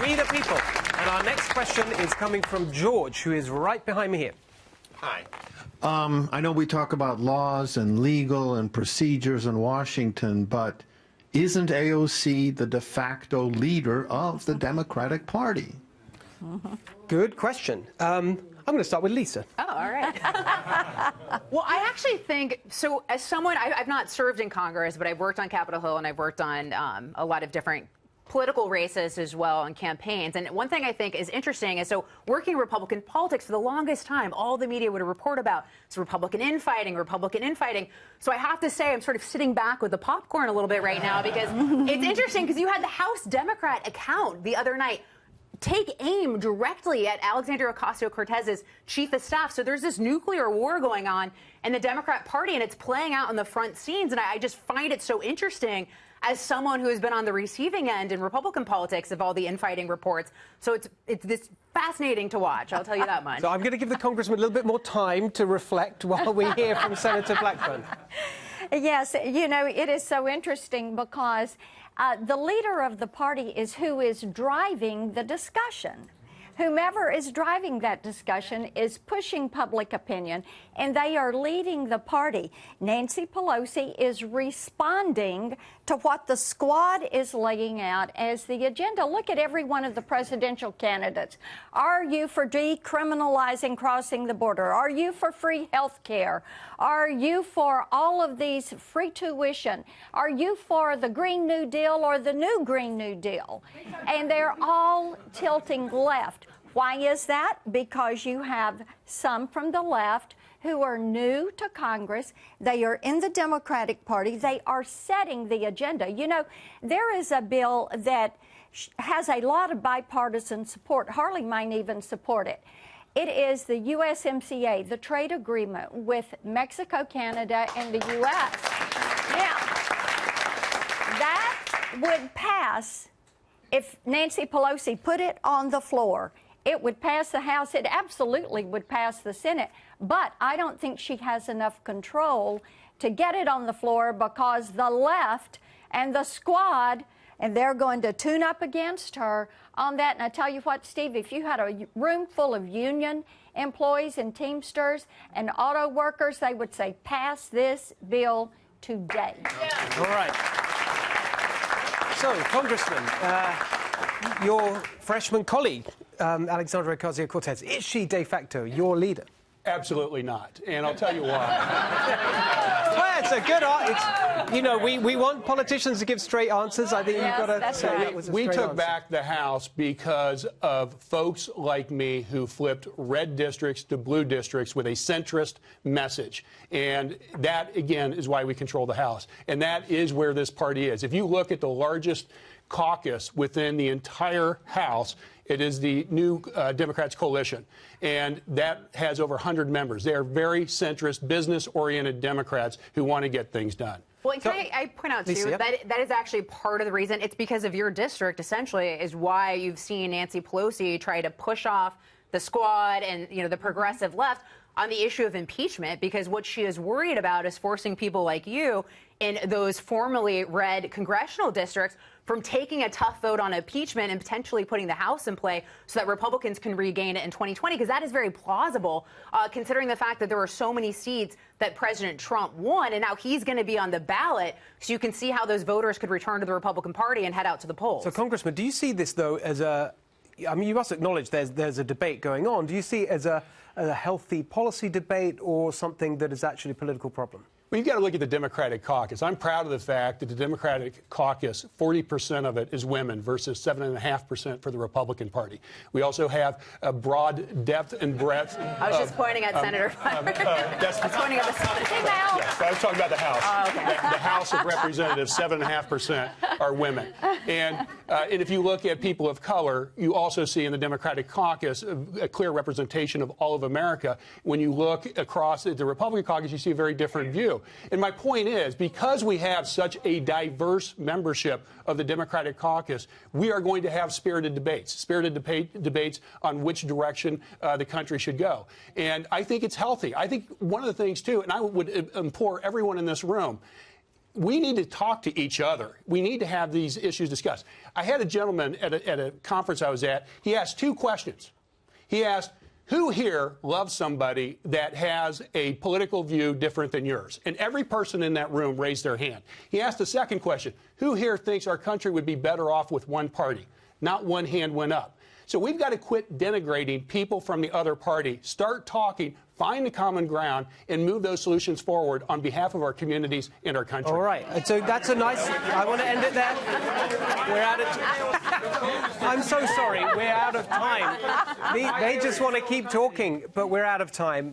We the people. And our next question is coming from George, who is right behind me here. Hi. I know we talk about laws and legal and procedures in Washington, but isn't AOC the de facto leader of the Democratic Party? Good question. I'm going to start with Lisa. Oh, all right. Well, I actually think, so as someone, I've not served in Congress, but I've worked on Capitol Hill and I've worked on a lot of different political races as well and campaigns. And one thing I think is interesting is, so working Republican politics for the longest time, all the media would report about is Republican infighting, Republican infighting. So I have to say I'm sort of sitting back with the popcorn a little bit right now because it's interesting because you had the House Democrat account the other night take aim directly at Alexandria Ocasio-Cortez's chief of staff. So there's this nuclear war going on in the Democrat Party, and it's playing out on the front scenes. And I just find it so interesting as someone who has been on the receiving end in Republican politics of all the infighting reports. So it's this fascinating to watch, I'll tell you that much. So I'm going to give the congressman a little bit more time to reflect while we hear from Senator Blackburn. Yes, you know, it is so interesting because the leader of the party is who is driving the discussion. Whomever is driving that discussion is pushing public opinion, and they are leading the party. Nancy Pelosi is responding to what the squad is laying out as the agenda. Look at every one of the presidential candidates. Are you for decriminalizing crossing the border? Are you for free health care? Are you for all of these free tuition? Are you for the Green New Deal or the new Green New Deal? And they're all tilting left. Why is that? Because you have some from the left who are new to Congress. They are in the Democratic Party. They are setting the agenda. You know, there is a bill that has a lot of bipartisan support. Harley might even support it. It is the USMCA, the trade agreement with Mexico, Canada, and the U.S. Now, that would pass if Nancy Pelosi put it on the floor. It would pass the House. It absolutely would pass the Senate. But I don't think she has enough control to get it on the floor because the left and the squad, and they're going to tune up against her on that. And I tell you what, Steve, if you had a room full of union employees and Teamsters and auto workers, they would say, pass this bill today. Yeah. All right. So, Congressman, your freshman colleague, Alexandria Ocasio-Cortez, is she de facto your leader? Absolutely not, and I'll tell you why. Well, it's a good answer. You know, we want politicians to give straight answers. I think you've got to say that was a straight We took answer. back the House because of folks like me who flipped red districts to blue districts with a centrist message. And that, again, is why we control the House. And that is where this party is. If you look at the largest caucus within the entire House, it is the new Democrats coalition, and that has over 100 members. They are very centrist, business-oriented Democrats who want to get things done. Well, can I point out, too, that is actually part of the reason. It's because of your district, essentially, is why you've seen Nancy Pelosi try to push off the squad and, you know, the progressive left on the issue of impeachment, because what she is worried about is forcing people like you in those formerly red congressional districts from taking a tough vote on impeachment and potentially putting the House in play so that Republicans can regain it in 2020, because that is very plausible, considering the fact that there are so many seats that President Trump won, and now he's going to be on the ballot, so you can see how those voters could return to the Republican Party and head out to the polls. So, Congressman, do you see this, though, as a... I mean, you must acknowledge there's a debate going on. Do you see it as a healthy policy debate or something that is actually a political problem? Well, you've got to look at the Democratic caucus. I'm proud of the fact that the Democratic caucus, 40% of it is women versus 7.5% for the Republican Party. We also have a broad depth and breadth. I was just pointing at Senator. I was pointing at the Senate. Yes, I was talking about the House. Oh, okay. The House of Representatives, 7.5% are women. And if you look at people of color, you also see in the Democratic caucus a clear representation of all of America. When you look across the Republican caucus, you see a very different view. And my point is, because we have such a diverse membership of the Democratic caucus, we are going to have spirited debates on which direction the country should go. And I think it's healthy. I think one of the things, too, and I would implore everyone in this room, we need to talk to each other. We need to have these issues discussed. I had a gentleman at a conference I was at. He asked 2 questions. He asked, who here loves somebody that has a political view different than yours? And every person in that room raised their hand. He asked the second question, who here thinks our country would be better off with one party? Not one hand went up. So we've got to quit denigrating people from the other party, start talking, find the common ground, and move those solutions forward on behalf of our communities and our country. All right. So that's a nice... I want to end it there. We're out of... I'm so sorry. We're out of time. They just want to keep talking, but we're out of time.